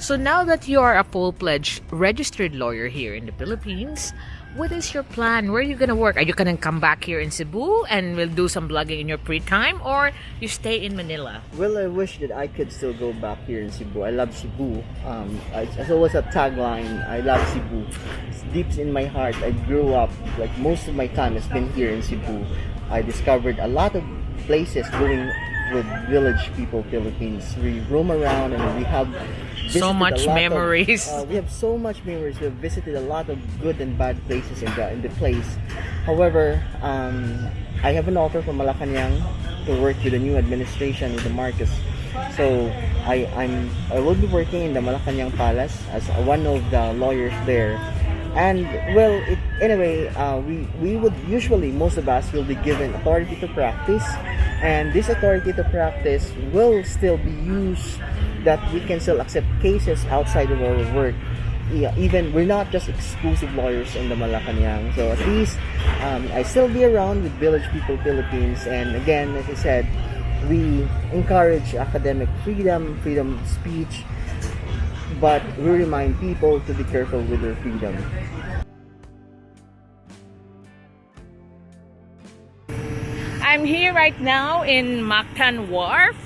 So now that you are a full-fledged registered lawyer here in the Philippines, what is your plan? Where are you gonna work? Are you gonna come back here in Cebu and will do some blogging in your free time, or you stay in Manila? Well, I wish that I could still go back here in Cebu. I love Cebu. As always a tagline, I love Cebu. It's deep in my heart. I grew up, like most of my time has been here in Cebu. I discovered a lot of places doing with Village People Philippines. We roam around and we have So much memories. We have so much memories. We have visited a lot of good and bad places in the place. However, I have an offer from Malacanang to work with the new administration with the Marcos. So I will be working in the Malacanang Palace as one of the lawyers there. And well, we would usually, most of us will be given authority to practice, and this authority to practice will still be used that we can still accept cases outside of our work. Yeah, even we're not just exclusive lawyers in the Malacanang. So at least I still be around with Village People Philippines, and again, as I said, we encourage academic freedom, freedom of speech, but we remind people to be careful with their freedom. I'm here right now in Mactan Wharf,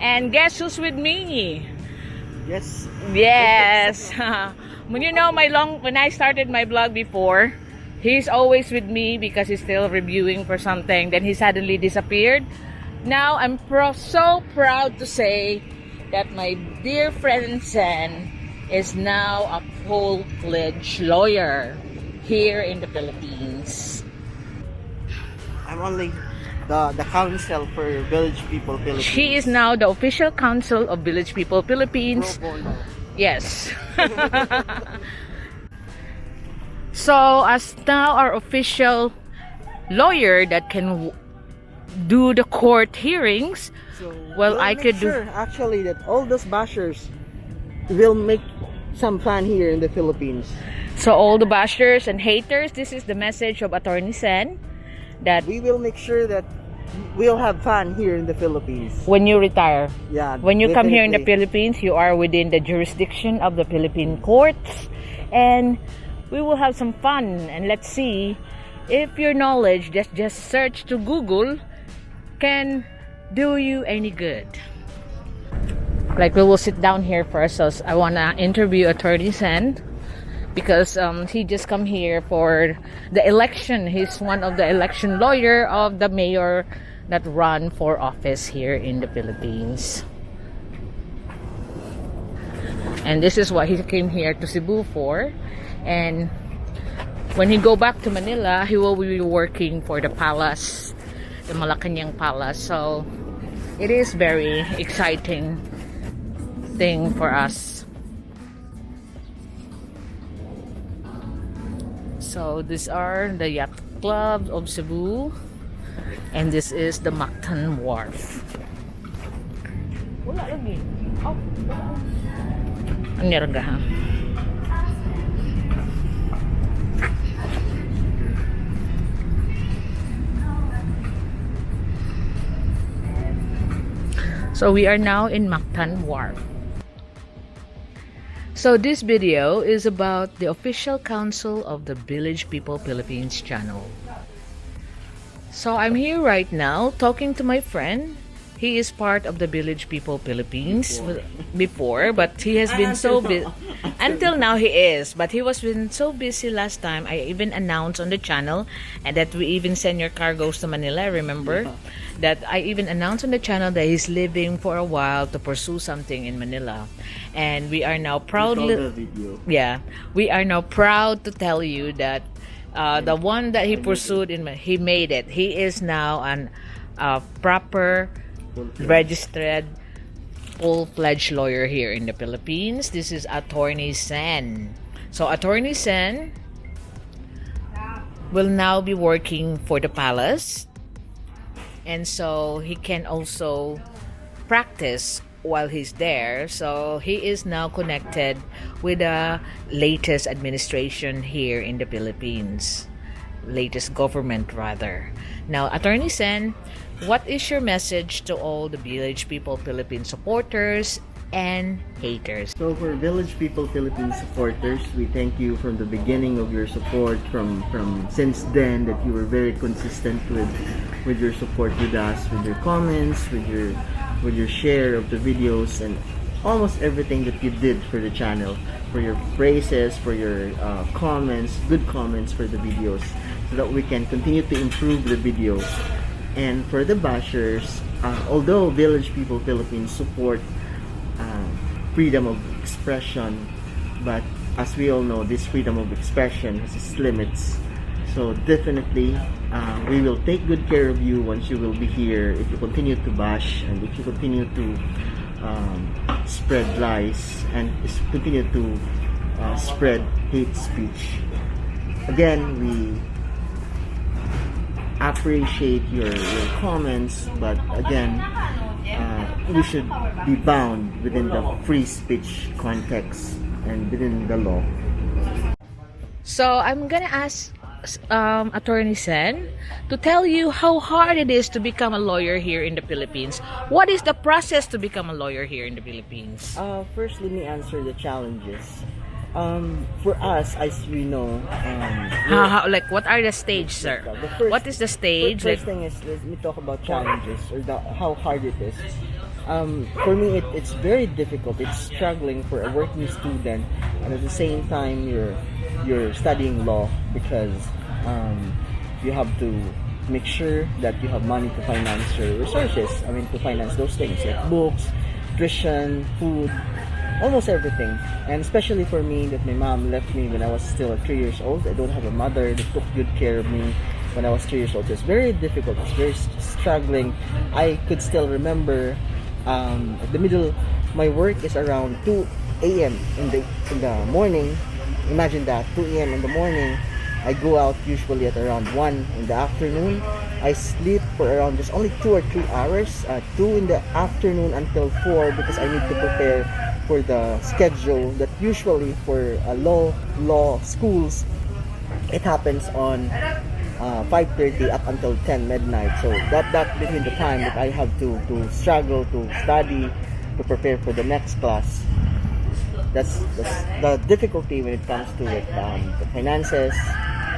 and guess who's with me? Yes. Yes. When you know when I started my blog before, he's always with me because he's still reviewing for something. Then he suddenly disappeared. Now I'm so proud to say that my dear friend Sen is now a full-fledged lawyer here in the Philippines. I'm only the counsel for Village People Philippines. She is now the official counsel of Village People Philippines. Pro bono. Yes. So as now our official lawyer that can do the court hearings, So well, I make could sure actually that all those bashers will make some fun here in the Philippines. So all the bashers and haters, this is the message of Attorney Sen, that We will make sure that we'll have fun here in the Philippines. when you retire, Yeah. when you come here in the definitely. Philippines, you are within the jurisdiction of the Philippine courts, and we will have some fun. And let's see if your knowledge, just search to Google, can do you any good. Like, we will sit down here first. So I wanna interview Attorney Sen because he just come here for the election. He's one of the election lawyer of the mayor that run for office here in the Philippines. And this is what he came here to Cebu for. And when he go back to Manila, he will be working for the palace, the Malacanang Palace. So it is very exciting thing for us. So these are the yacht club of Cebu, and this is the Mactan Wharf. Wala lagi. Oh. Ang nirga ha. So we are now in Mactan Wharf. So this video is about the official council of the Village People Philippines channel. So I'm here right now talking to my friend. He is part of the Village People Philippines before, but he has been so busy. Until now he is, but he was been so busy last time. I even announced on the channel, and that we even send your cargoes to Manila, remember? Yeah. That I even announced on the channel that he's leaving for a while to pursue something in Manila. And we are now proudly, video. yeah, we are now proud to tell you that the one that he pursued, he made it. He is now an proper registered full-fledged lawyer here in the Philippines. This is Attorney Sen. So Attorney Sen will now be working for the palace, and so he can also practice while he's there. So he is now connected with the latest administration here in the Philippines, latest government rather. Now, Attorney Sen, what is your message to all the Village People Philippine supporters and haters. So for Village People Philippines supporters, we thank you from the beginning of your support, from since then, that you were very consistent with your support with us, with your comments, with your share of the videos, and almost everything that you did for the channel, for your praises, for your comments, good comments for the videos, so that we can continue to improve the videos. And for the bashers, although Village People Philippines support freedom of expression, but as we all know, this freedom of expression has its limits. So definitely, we will take good care of you once you will be here. If you continue to bash, and if you continue to spread lies, and continue to spread hate speech. Again, we appreciate your comments, but again, we should be bound within the free speech context and within the law. So I'm gonna ask Attorney Sen to tell you how hard it is to become a lawyer here in the Philippines. What is the process to become a lawyer here in the Philippines? First, let me answer the challenges. For us, as we know, Like, what are the stage, sir? What is the stage? First thing is, let me talk about challenges, or how hard it is. For me, it's very difficult. It's struggling for a working student, and at the same time, you're studying law, because you have to make sure that you have money to finance your resources. I mean, to finance those things like books, tuition, food, almost everything. And especially for me, that my mom left me when I was still 3 years old. I don't have a mother that took good care of me when I was 3 years old. So it's very difficult. It's very struggling. I could still remember at the middle, my work is around 2 a.m. in the morning. Imagine that, 2 a.m. in the morning. I go out usually at around 1 in the afternoon. I sleep for around just only 2 or 3 hours, 2 in the afternoon until 4, because I need to prepare for the schedule that usually for law schools, it happens on 5:30 up until 10 midnight. So that between the time that I have to struggle to study, to prepare for the next class. That's the difficulty when it comes to it, the finances,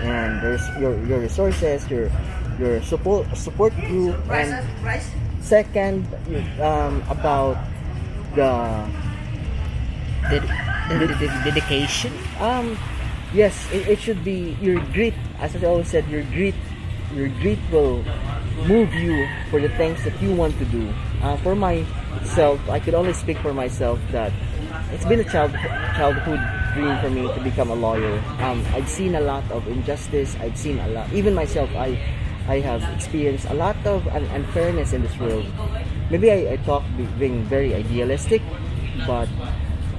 and there's your resources, your support group, and second, about the dedication. Yes, it should be your grit. As I always said, your grit will move you for the things that you want to do. For myself, I could only speak for myself that it's been a childhood dream for me to become a lawyer. I've seen a lot of injustice. I've seen a lot. Even myself, I have experienced a lot of unfairness in this world. Maybe I talk being very idealistic, but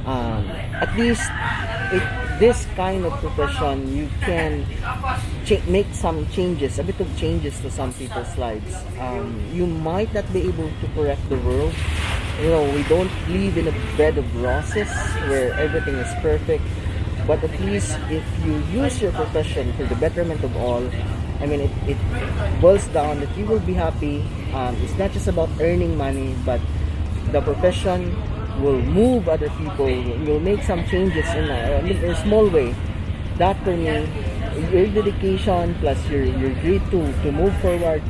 at least this kind of profession, you can make some changes, a bit of changes to some people's lives. You might not be able to correct the world. You know, we don't live in a bed of roses where everything is perfect, but at least if you use your profession for the betterment of all, I mean, it boils down that you will be happy. It's not just about earning money, but the profession will move other people, will make some changes in a small way. That for me, your dedication plus your grit to move forward.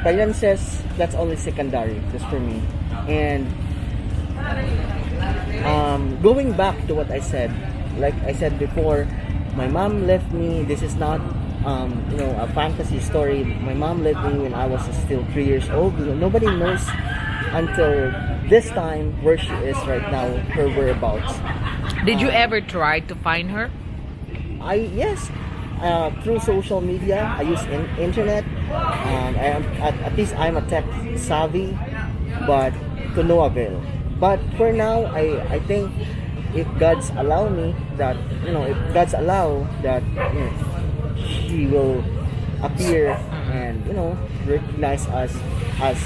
Finances, that's only secondary, just for me. And going back to what I said, like I said before, my mom left me. This is not a fantasy story. My mom left me when I was still 3 years old. Nobody knows until this time where she is right now, her whereabouts. Did you ever try to find her? Yes, through social media. I use internet. At least I'm a tech savvy, but to no avail. But for now, I think if God's allow me that, if God's allow that, she will appear and recognize us as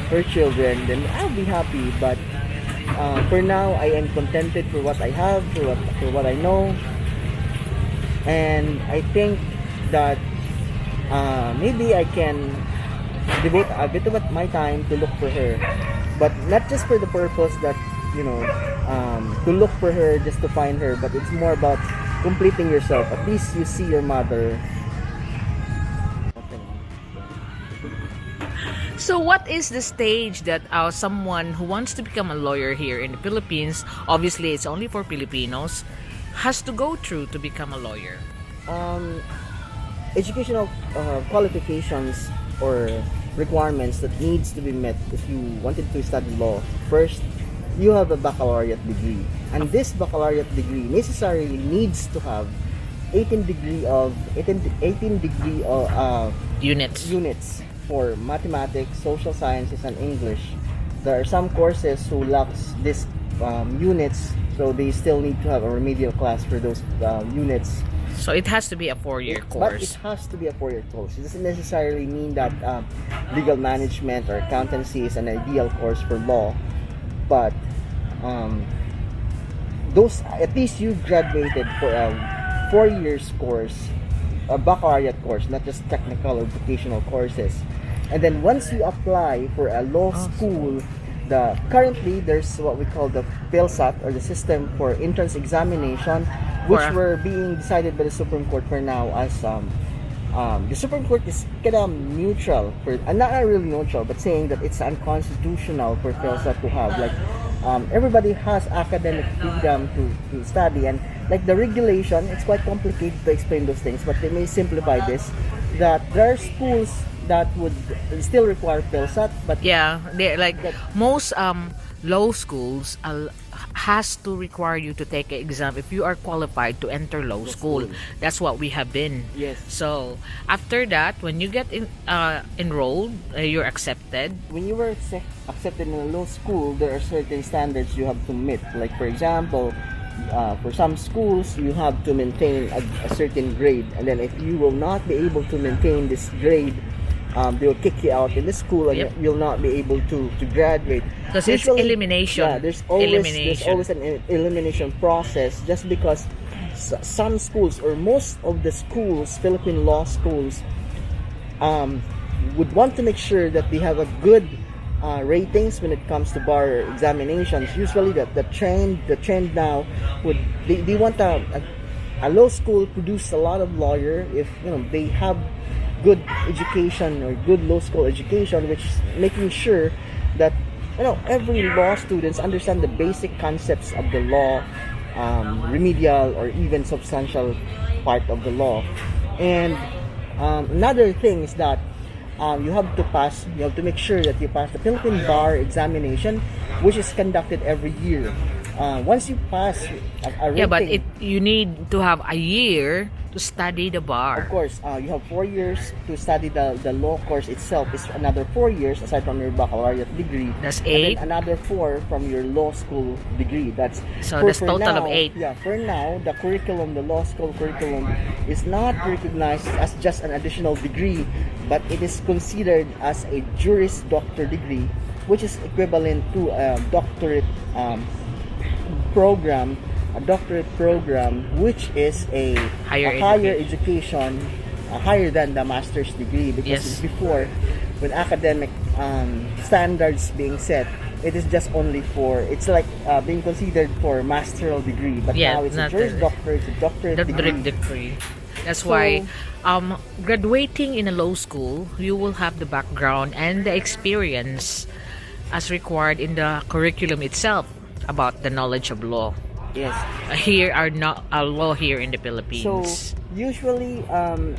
her children, then I'll be happy. But for now, I am contented for what I have, for what I know, and I think that maybe I can devote a bit of my time to look for her, but not just for the purpose that, to look for her just to find her, but it's more about completing yourself. At least you see your mother. So what is the stage that someone who wants to become a lawyer here in the Philippines, obviously it's only for Filipinos, has to go through to become a lawyer? Educational qualifications or requirements that needs to be met if you wanted to study law. First, you have a baccalaureate degree, and this baccalaureate degree necessarily needs to have 18 degree of units for mathematics, social sciences, and English. There are some courses who lacks this units, so they still need to have a remedial class for those units. So it has to be a 4-year But course. it has to be a 4-year course. It doesn't necessarily mean that legal management or accountancy is an ideal course for law, but those, at least you graduated for a 4 years course, a baccalaureate course, not just technical or vocational courses. And then once you apply for a law school, currently there's what we call the PhilSat, or the system for entrance examination, which were being decided by the Supreme Court for now as the Supreme Court is kind of neutral for, not really neutral, but saying that it's unconstitutional for PhilSat to have, like, everybody has academic freedom to study, and like the regulation, it's quite complicated to explain those things, but they may simplify this, that there are schools that would still require PhilSat, but Yeah, they're like most law schools has to require you to take an exam if you are qualified to enter law school. That's what we have been. Yes. So after that, when you get enrolled, you're accepted. when you were accepted in a law school, there are certain standards you have to meet. Like, for example, for some schools, you have to maintain a certain grade, and then if you will not be able to maintain this grade, they will kick you out in the school, and you'll not be able to graduate. Because it's elimination. Yeah, there's always an elimination process, just because some schools, or most of the schools, Philippine law schools, would want to make sure that they have a good ratings when it comes to bar examinations. Usually the trend now would, they want a law school produce a lot of lawyer if they have good education or good law school education, which is making sure that every law students understand the basic concepts of the law, remedial or even substantial part of the law. And another thing is that you have to make sure that you pass the Philippine Bar examination, which is conducted every year. Once you pass a rating, But you need to have a year to study the bar. of course, you have 4 years to study the law course itself. Is another 4 years aside from your baccalaureate degree. That's And 8. then another 4 from your law school degree. That's total of 8. Yeah, for now, the law school curriculum, is not recognized as just an additional degree, but it is considered as a Juris Doctor degree, which is equivalent to a doctorate program, which is a higher education, higher than the master's degree, because before, when academic standards being set, it is just only it's like being considered for master's degree, but now it's a Juris Doctor, it's a doctorate degree. That's why graduating in a law school, you will have the background and the experience as required in the curriculum itself about the knowledge of law. Yes. Here are not a law here in the Philippines. So usually,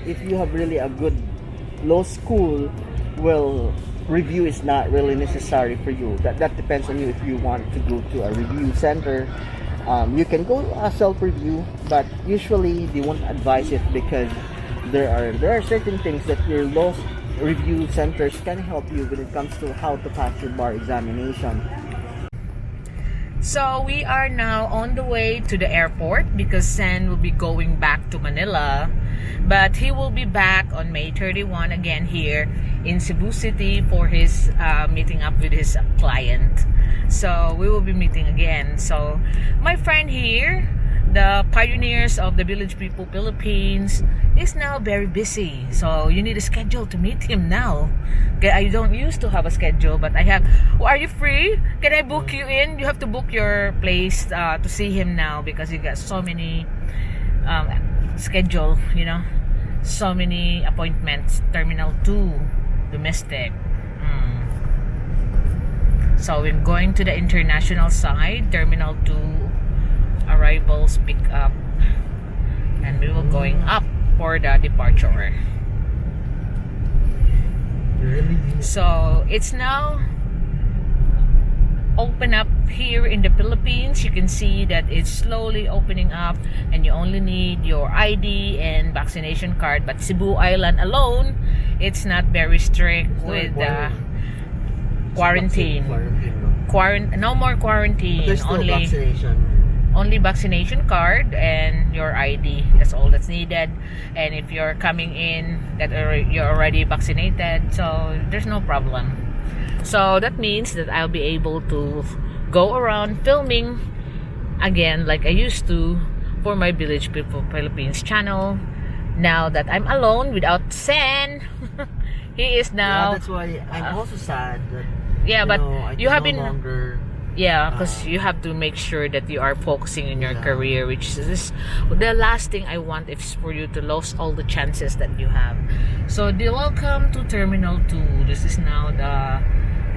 if you have really a good law school, well, review is not really necessary for you. That depends on you. If you want to go to a review center, you can go self-review, but usually they won't advise it, because there are certain things that your law review centers can help you when it comes to how to pass your bar examination. So we are now on the way to the airport because Sen will be going back to Manila, but he will be back on May 31 again here in Cebu City for his meeting up with his client. So we will be meeting again. So my friend here the pioneers of the Village People Philippines is now very busy. So you need a schedule to meet him now. Okay, I don't used to have a schedule, but I have. Oh, are you free? Can I book you in? You have to book your place to see him now because you got so many schedule, you know, so many appointments. Terminal 2, domestic. So we're going to the international side, Terminal 2, arrivals, pick up, and we will going up for the departure. Really? So it's now open up here in the Philippines. You can see that it's slowly opening up, and you only need your ID and vaccination card. But Cebu Island alone, it's not very strict with quarantine. No more quarantine. There's no vaccination. Only vaccination card and your ID. That's all that's needed. And if you're coming in that you're already vaccinated, so there's no problem. So that means that I'll be able to go around filming again like I used to for my Village People Philippines channel. Now that I'm alone without Sen, he is now. Yeah, that's why I'm also sad that. Yeah, but you have no been. Longer, yeah, because you have to make sure that you are focusing in your career, which is the last thing I want is for you to lose all the chances that you have. So, welcome to Terminal 2. This is now the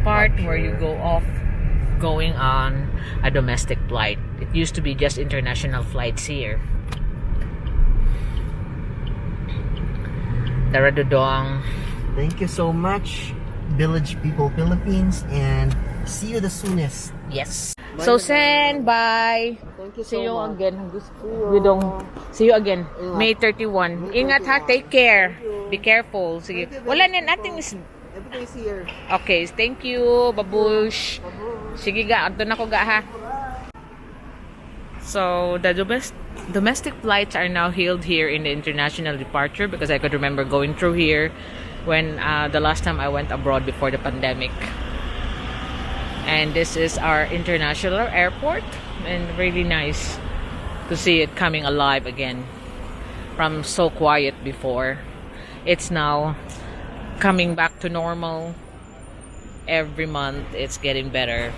part where you go off going on a domestic flight. It used to be just international flights here. Daradodong. Thank you so much, Village People Philippines, and see you the soonest. Yes. So Sen, bye. Thank you so See you much. again. See you again. May 31. Ingat ha. Take care. Be careful. Sige. Wala na natin is. Everything's here. Okay. Thank you. Babush. Sige ga. Anto na ko ga ha. So the domestic flights are now held here in the international departure because I could remember going through here when the last time I went abroad before the pandemic. And this is our international airport, and really nice to see it coming alive again from so quiet before. It's now coming back to normal. Every month it's getting better.